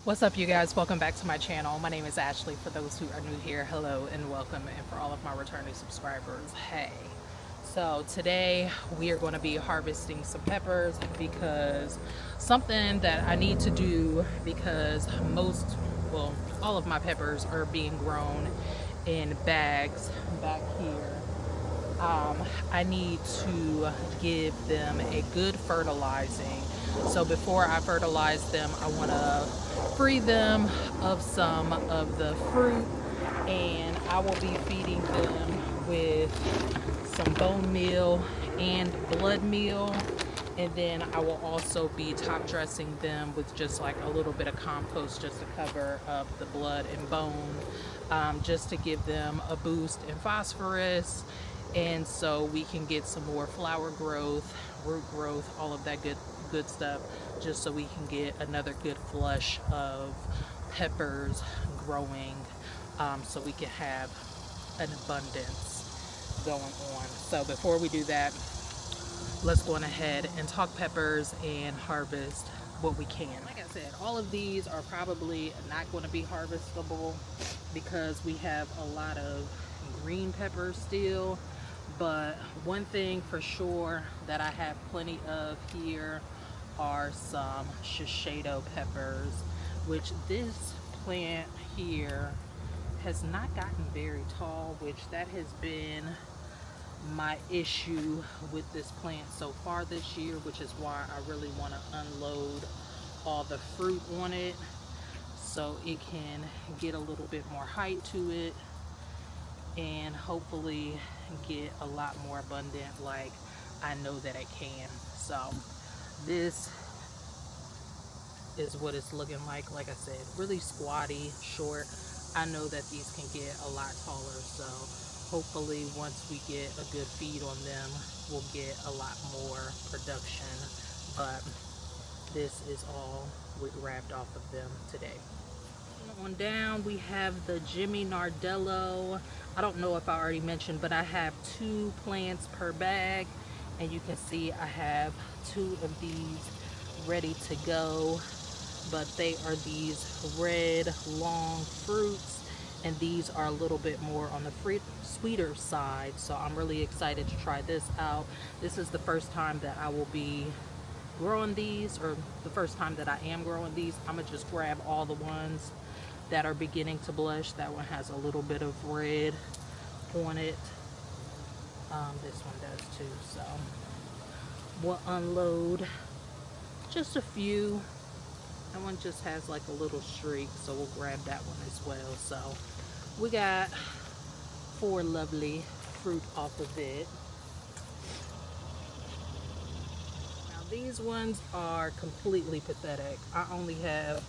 What's up, you guys? Welcome back to my channel. My name is Ashley. For those who are new here, hello and welcome. And for all of my returning subscribers, hey. So today we are going to be harvesting some peppers because something that I need to do because all of my peppers are being grown in bags back here. I need to give them a good fertilizing. So before I fertilize them, I want to free them of some of the fruit, and I will be feeding them with some bone meal and blood meal. And then I will also be top dressing them with just like a little bit of compost just to cover up the blood and bone, just to give them a boost in phosphorus, and so we can get some more flower growth, root growth, all of that good stuff, just so we can get another good flush of peppers growing, so we can have an abundance going on. So before we do that, let's go on ahead and talk peppers and harvest what we can. Like I said, all of these are probably not going to be harvestable because we have a lot of green peppers still. But one thing for sure that I have plenty of here are some shiseido peppers, which this plant here has not gotten very tall, which that has been my issue with this plant so far this year, which is why I really want to unload all the fruit on it so it can get a little bit more height to it and hopefully get a lot more abundant like I know that it can. So this is what it's looking like I said, really squatty, short. I know that these can get a lot taller, so hopefully once we get a good feed on them, we'll get a lot more production. But this is all we grabbed off of them today. On down, we have the Jimmy Nardello. I don't know if I already mentioned, but I have 2 plants per bag, and you can see I have 2 of these ready to go. But they are these red long fruits, and these are a little bit more on the sweeter side, so I'm really excited to try this out. This is the first time that I will be growing these, or the first time that I am growing these. I'm gonna just grab all the ones that are beginning to blush. That one has a little bit of red on it. This one does too, so we'll unload just a few. That one just has like a little streak, so we'll grab that one as well. So we got 4 lovely fruit off of it. Now these ones are completely pathetic. I only have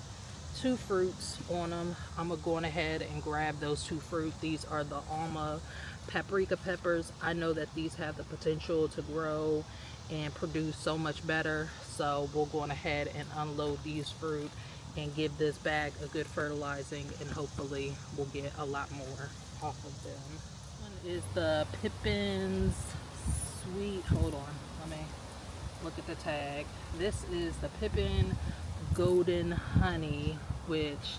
2 fruits on them. I'm gonna go on ahead and grab those 2 fruit. These are the Alma paprika peppers. I know that these have the potential to grow and produce so much better, so we'll go on ahead and unload these fruit and give this bag a good fertilizing, and hopefully we'll get a lot more off of them. One is the Pippin's Sweet, hold on, let me look at the tag. This is the Pippin Golden Honey, which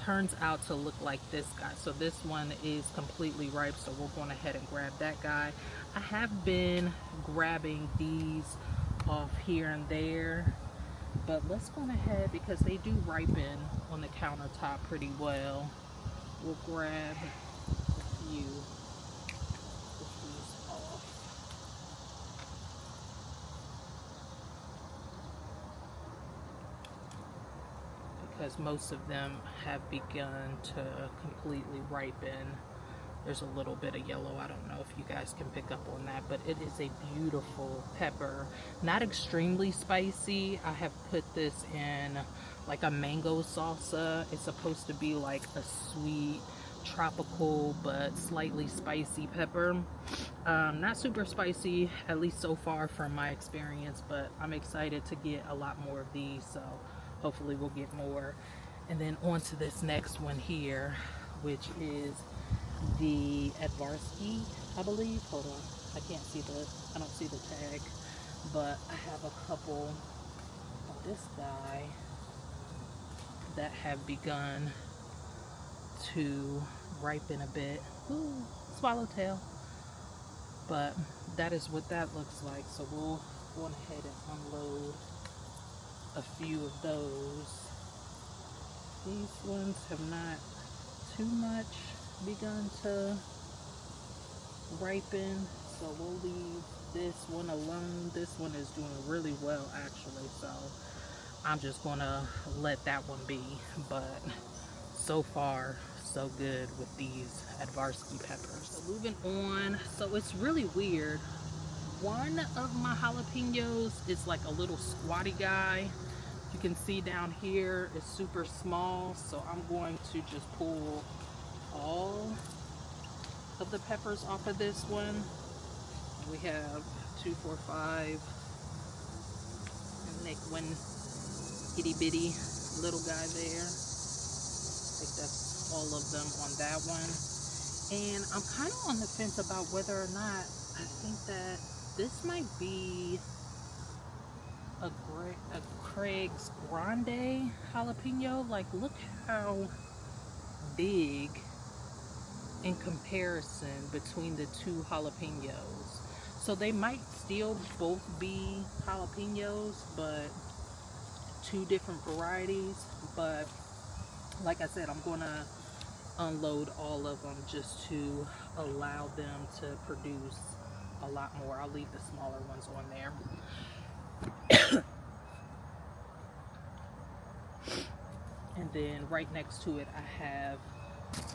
turns out to look like this guy. So this one is completely ripe, so we're going ahead and grab that guy. I have been grabbing these off here and there, but let's go ahead because they do ripen on the countertop pretty well. We'll grab a few of these off. Because most of them have begun to completely ripen. There's a little bit of yellow. I don't know if you guys can pick up on that, but it is a beautiful pepper. Not extremely spicy. I have put this in like a mango salsa. It's supposed to be like a sweet, tropical, but slightly spicy pepper. Not super spicy, at least so far from my experience, but I'm excited to get a lot more of these, so hopefully we'll get more. And then on to this next one here, which is the Advarsky, I believe. Hold on, I don't see the tag, but I have a couple of this guy. that have begun to ripen a bit. Ooh, swallowtail. But that is what that looks like. So we'll go ahead and unload a few of those. These ones have not too much begun to ripen, so we'll leave this one alone. This one is doing really well actually, so I'm just gonna let that one be. But so far so good with these Advarsky peppers. So moving on, so it's really weird. One of my jalapenos is like a little squatty guy. You can see down here it's super small, so I'm going to just pull all of the peppers off of this one. We have 2, 4, 5, and like one itty bitty little guy there. I think that's all of them on that one. And I'm kind of on the fence about whether or not I think that this might be a Craig's Grande jalapeno. Like, look how big in comparison between the two jalapenos. So they might still both be jalapenos, but two different varieties. But like I said, I'm gonna unload all of them just to allow them to produce a lot more. I'll leave the smaller ones on there. And then right next to it I have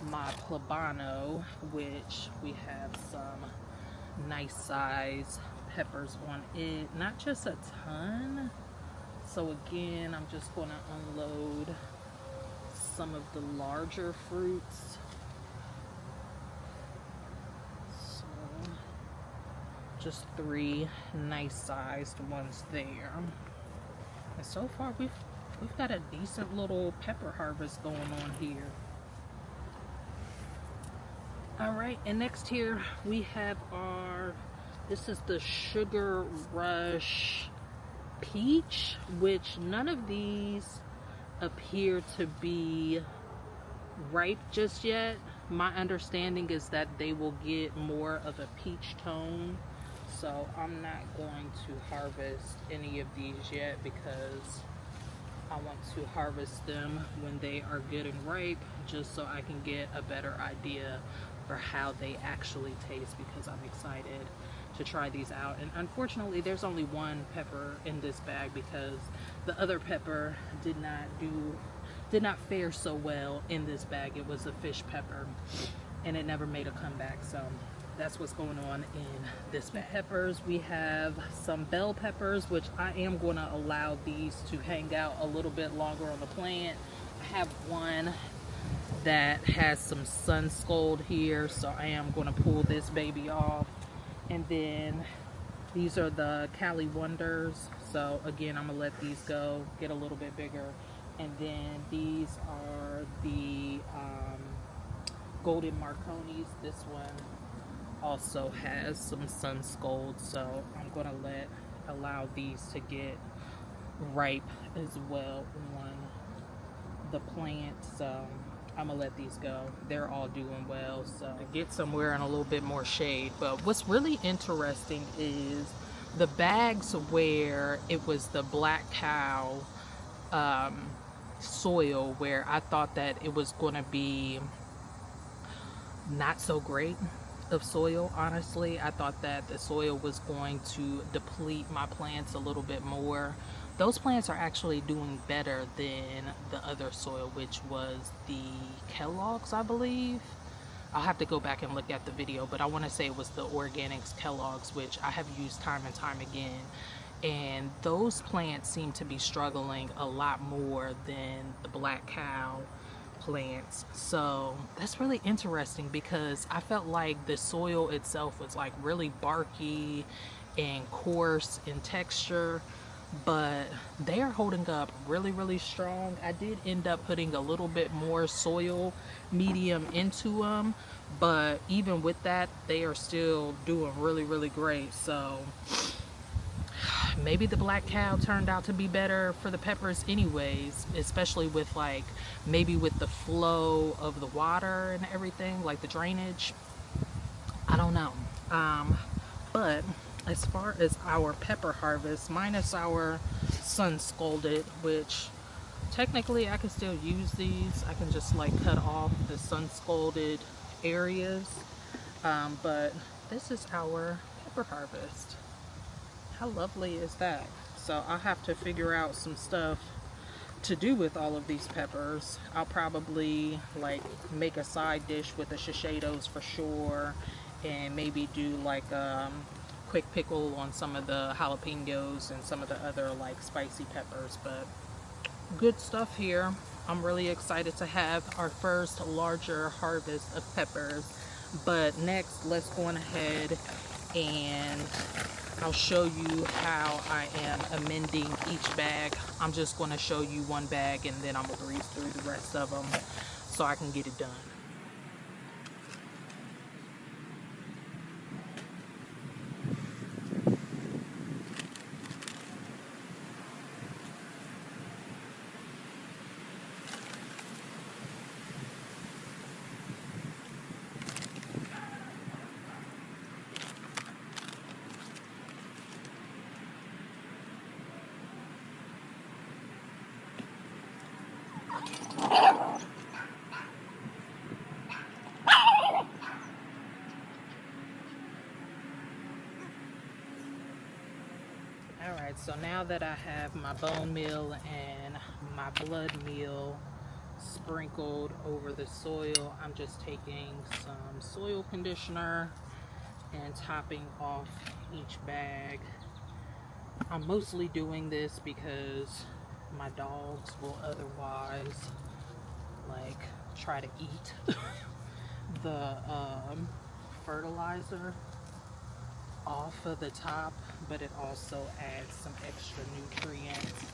my Plebano, which we have some nice size peppers on it, not just a ton. So again, I'm just going to unload some of the larger fruits. So just 3 nice sized ones there. And so far we've got a decent little pepper harvest going on here. Alright, and next here we have this is the Sugar Rush Peach, which none of these appear to be ripe just yet. My understanding is that they will get more of a peach tone, so I'm not going to harvest any of these yet because I want to harvest them when they are good and ripe, just so I can get a better idea for how they actually taste, because I'm excited to try these out. And unfortunately there's only one pepper in this bag because the other pepper did not fare so well in this bag. It was a fish pepper and it never made a comeback. So that's what's going on in this bag. Peppers, we have some bell peppers, which I am going to allow these to hang out a little bit longer on the plant. I have one that has some sun scald here, so I am going to pull this baby off. And then these are the Cali Wonders, so again I'm gonna let these go, get a little bit bigger. And then these are the Golden Marconis. This one also has some sun scald, so I'm gonna allow these to get ripe as well on the plant. So I'm gonna let these go. They're all doing well, so to get somewhere in a little bit more shade. But what's really interesting is the bags where it was the Black Cow soil, where I thought that it was going to be not so great of soil. Honestly, I thought that the soil was going to deplete my plants a little bit more. Those plants are actually doing better than the other soil, which was the Kellogg's, I believe. I'll have to go back and look at the video, but I want to say it was the Organics Kellogg's, which I have used time and time again. And those plants seem to be struggling a lot more than the Black Cow plants. So that's really interesting, because I felt like the soil itself was like really barky and coarse in texture, but they are holding up really strong. I did end up putting a little bit more soil medium into them, but even with that they are still doing really great. So maybe the black cow turned out to be better for the peppers anyways, especially with like maybe with the flow of the water and everything, like the drainage. I don't know. But as far as our pepper harvest, minus our sun scalded, which technically I can still use these. I can just like cut off the sun scalded areas. But this is our pepper harvest. How lovely is that? So I'll have to figure out some stuff to do with all of these peppers. I'll probably like make a side dish with the shishados for sure, and maybe do like quick pickle on some of the jalapenos and some of the other like spicy peppers. But good stuff here. I'm really excited to have our first larger harvest of peppers. But next, let's go on ahead and I'll show you how I am amending each bag. I'm just going to show you one bag and then I'm going to breeze through the rest of them so I can get it done. Alright, so now that I have my bone meal and my blood meal sprinkled over the soil, I'm just taking some soil conditioner and topping off each bag. I'm mostly doing this because my dogs will otherwise like try to eat the fertilizer off of the top, but it also adds some extra nutrients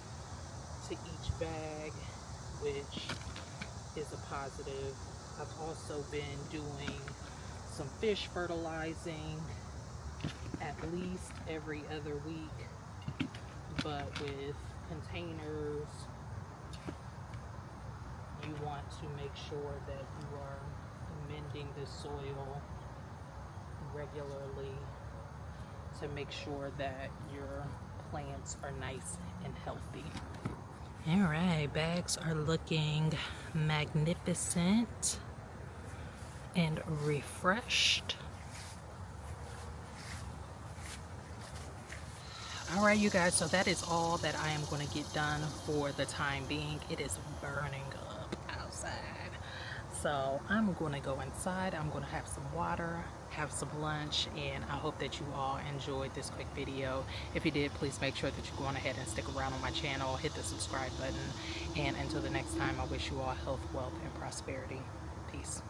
to each bag, which is a positive. I've also been doing some fish fertilizing at least every other week, but with containers you want to make sure that you are amending the soil regularly to make sure that your plants are nice and healthy. Alright, bags are looking magnificent and refreshed. Alright you guys, so that is all that I am going to get done for the time being. It is burning up outside. So I'm going to go inside, I'm going to have some water, have some lunch, and I hope that you all enjoyed this quick video. If you did, please make sure that you go on ahead and stick around on my channel, hit the subscribe button, and until the next time, I wish you all health, wealth, and prosperity. Peace.